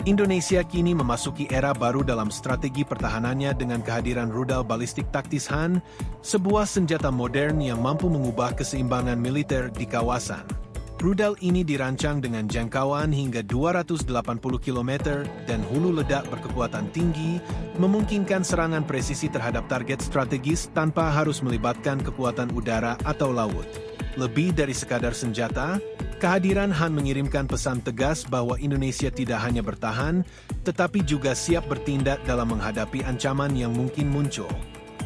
Indonesia kini memasuki era baru dalam strategi pertahanannya dengan kehadiran rudal balistik taktis Han, sebuah senjata modern yang mampu mengubah keseimbangan militer di kawasan. Rudal ini dirancang dengan jangkauan hingga 280 km dan hulu ledak berkekuatan tinggi, memungkinkan serangan presisi terhadap target strategis tanpa harus melibatkan kekuatan udara atau laut. Lebih dari sekadar senjata, kehadiran Han mengirimkan pesan tegas bahwa Indonesia tidak hanya bertahan, tetapi juga siap bertindak dalam menghadapi ancaman yang mungkin muncul.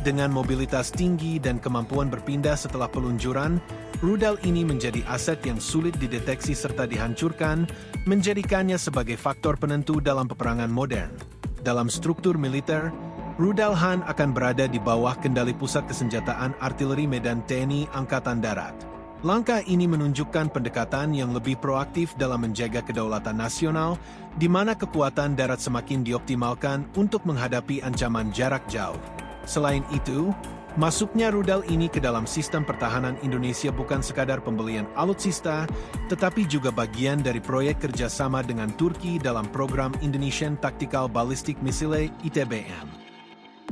Dengan mobilitas tinggi dan kemampuan berpindah setelah peluncuran, rudal ini menjadi aset yang sulit dideteksi serta dihancurkan, menjadikannya sebagai faktor penentu dalam peperangan modern. Dalam struktur militer, rudal Han akan berada di bawah kendali Pusat Kesenjataan Artileri Medan TNI Angkatan Darat. Langkah ini menunjukkan pendekatan yang lebih proaktif dalam menjaga kedaulatan nasional, di mana kekuatan darat semakin dioptimalkan untuk menghadapi ancaman jarak jauh. Selain itu, masuknya rudal ini ke dalam sistem pertahanan Indonesia bukan sekadar pembelian alutsista, tetapi juga bagian dari proyek kerjasama dengan Turki dalam program Indonesian Tactical Ballistic Missile (ITBM).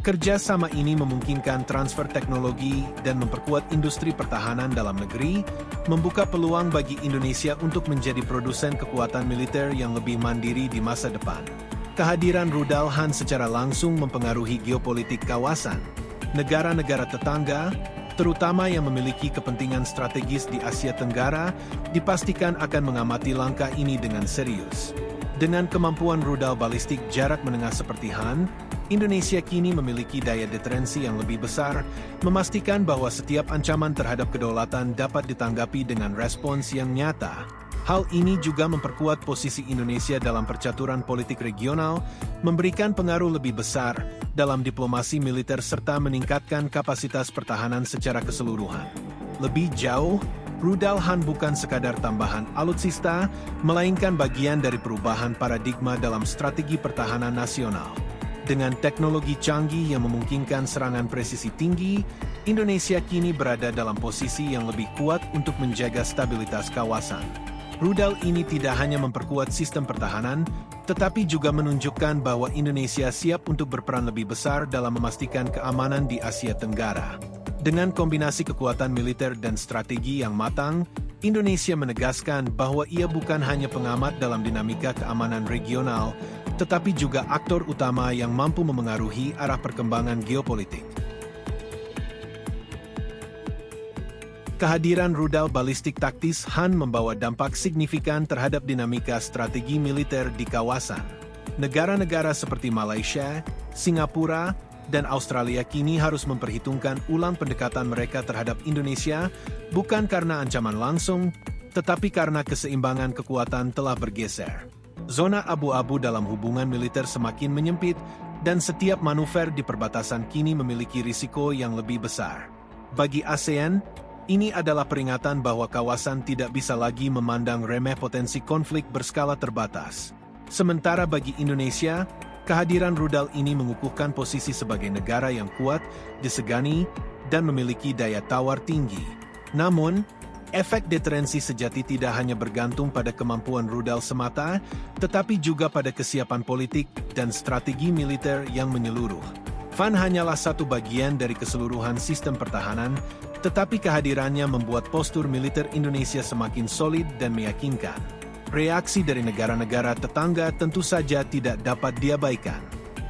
Kerjasama ini memungkinkan transfer teknologi dan memperkuat industri pertahanan dalam negeri, membuka peluang bagi Indonesia untuk menjadi produsen kekuatan militer yang lebih mandiri di masa depan. Kehadiran rudal Han secara langsung mempengaruhi geopolitik kawasan. Negara-negara tetangga, terutama yang memiliki kepentingan strategis di Asia Tenggara, dipastikan akan mengamati langkah ini dengan serius. Dengan kemampuan rudal balistik jarak menengah seperti Han, Indonesia kini memiliki daya deterensi yang lebih besar, memastikan bahwa setiap ancaman terhadap kedaulatan dapat ditanggapi dengan respons yang nyata. Hal ini juga memperkuat posisi Indonesia dalam percaturan politik regional, memberikan pengaruh lebih besar dalam diplomasi militer serta meningkatkan kapasitas pertahanan secara keseluruhan. Lebih jauh, rudal Han bukan sekadar tambahan alutsista, melainkan bagian dari perubahan paradigma dalam strategi pertahanan nasional. Dengan teknologi canggih yang memungkinkan serangan presisi tinggi, Indonesia kini berada dalam posisi yang lebih kuat untuk menjaga stabilitas kawasan. Rudal ini tidak hanya memperkuat sistem pertahanan, tetapi juga menunjukkan bahwa Indonesia siap untuk berperan lebih besar dalam memastikan keamanan di Asia Tenggara. Dengan kombinasi kekuatan militer dan strategi yang matang, Indonesia menegaskan bahwa ia bukan hanya pengamat dalam dinamika keamanan regional, tetapi juga aktor utama yang mampu memengaruhi arah perkembangan geopolitik. Kehadiran rudal balistik taktis Han membawa dampak signifikan terhadap dinamika strategi militer di kawasan. Negara-negara seperti Malaysia, Singapura, dan Australia kini harus memperhitungkan ulang pendekatan mereka terhadap Indonesia, bukan karena ancaman langsung, tetapi karena keseimbangan kekuatan telah bergeser. Zona abu-abu dalam hubungan militer semakin menyempit, dan setiap manuver di perbatasan kini memiliki risiko yang lebih besar. Bagi ASEAN, ini adalah peringatan bahwa kawasan tidak bisa lagi memandang remeh potensi konflik berskala terbatas. Sementara bagi Indonesia, kehadiran rudal ini mengukuhkan posisi sebagai negara yang kuat, disegani, dan memiliki daya tawar tinggi. Namun, efek deterensi sejati tidak hanya bergantung pada kemampuan rudal semata, tetapi juga pada kesiapan politik dan strategi militer yang menyeluruh. Han hanyalah satu bagian dari keseluruhan sistem pertahanan, tetapi kehadirannya membuat postur militer Indonesia semakin solid dan meyakinkan. Reaksi dari negara-negara tetangga tentu saja tidak dapat diabaikan.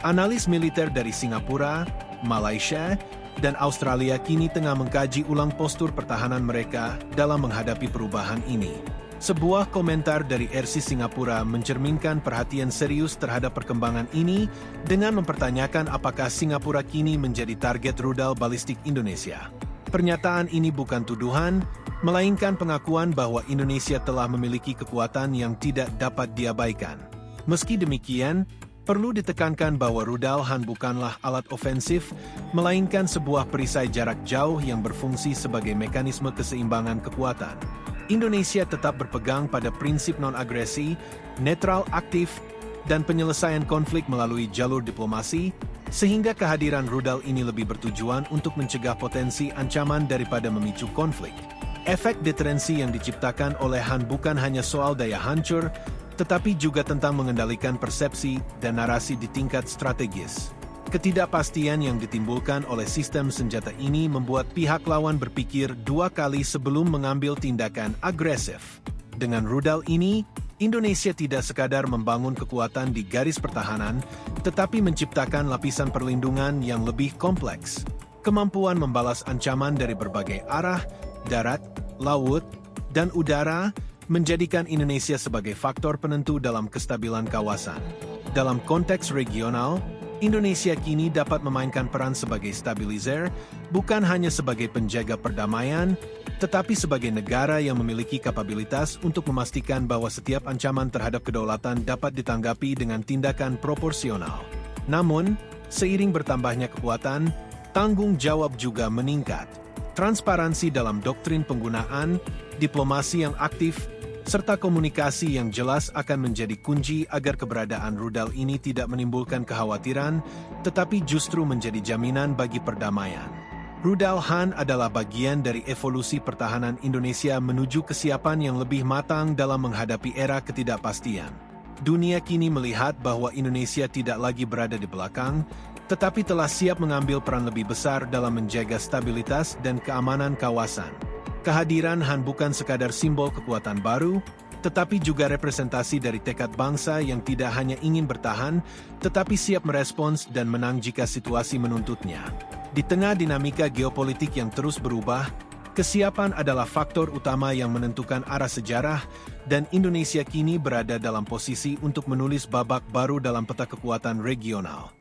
Analis militer dari Singapura, Malaysia, dan Australia kini tengah mengkaji ulang postur pertahanan mereka dalam menghadapi perubahan ini. Sebuah komentar dari RC Singapura mencerminkan perhatian serius terhadap perkembangan ini dengan mempertanyakan apakah Singapura kini menjadi target rudal balistik Indonesia. Pernyataan ini bukan tuduhan, melainkan pengakuan bahwa Indonesia telah memiliki kekuatan yang tidak dapat diabaikan. Meski demikian, perlu ditekankan bahwa rudal Han bukanlah alat ofensif, melainkan sebuah perisai jarak jauh yang berfungsi sebagai mekanisme keseimbangan kekuatan. Indonesia tetap berpegang pada prinsip non-agresi, netral aktif, dan penyelesaian konflik melalui jalur diplomasi, sehingga kehadiran rudal ini lebih bertujuan untuk mencegah potensi ancaman daripada memicu konflik. Efek deterensi yang diciptakan oleh Han bukan hanya soal daya hancur, tetapi juga tentang mengendalikan persepsi dan narasi di tingkat strategis. Ketidakpastian yang ditimbulkan oleh sistem senjata ini membuat pihak lawan berpikir 2 kali sebelum mengambil tindakan agresif. Dengan rudal ini, Indonesia tidak sekadar membangun kekuatan di garis pertahanan, tetapi menciptakan lapisan perlindungan yang lebih kompleks. Kemampuan membalas ancaman dari berbagai arah, darat, laut, dan udara, menjadikan Indonesia sebagai faktor penentu dalam kestabilan kawasan. Dalam konteks regional, Indonesia kini dapat memainkan peran sebagai stabilizer, bukan hanya sebagai penjaga perdamaian, tetapi sebagai negara yang memiliki kapabilitas untuk memastikan bahwa setiap ancaman terhadap kedaulatan dapat ditanggapi dengan tindakan proporsional. Namun, seiring bertambahnya kekuatan, tanggung jawab juga meningkat. Transparansi dalam doktrin penggunaan, diplomasi yang aktif, serta komunikasi yang jelas akan menjadi kunci agar keberadaan rudal ini tidak menimbulkan kekhawatiran, tetapi justru menjadi jaminan bagi perdamaian. Rudal Han adalah bagian dari evolusi pertahanan Indonesia menuju kesiapan yang lebih matang dalam menghadapi era ketidakpastian. Dunia kini melihat bahwa Indonesia tidak lagi berada di belakang, tetapi telah siap mengambil peran lebih besar dalam menjaga stabilitas dan keamanan kawasan. Kehadiran Han bukan sekadar simbol kekuatan baru, tetapi juga representasi dari tekad bangsa yang tidak hanya ingin bertahan, tetapi siap merespons dan menang jika situasi menuntutnya. Di tengah dinamika geopolitik yang terus berubah, kesiapan adalah faktor utama yang menentukan arah sejarah, dan Indonesia kini berada dalam posisi untuk menulis babak baru dalam peta kekuatan regional.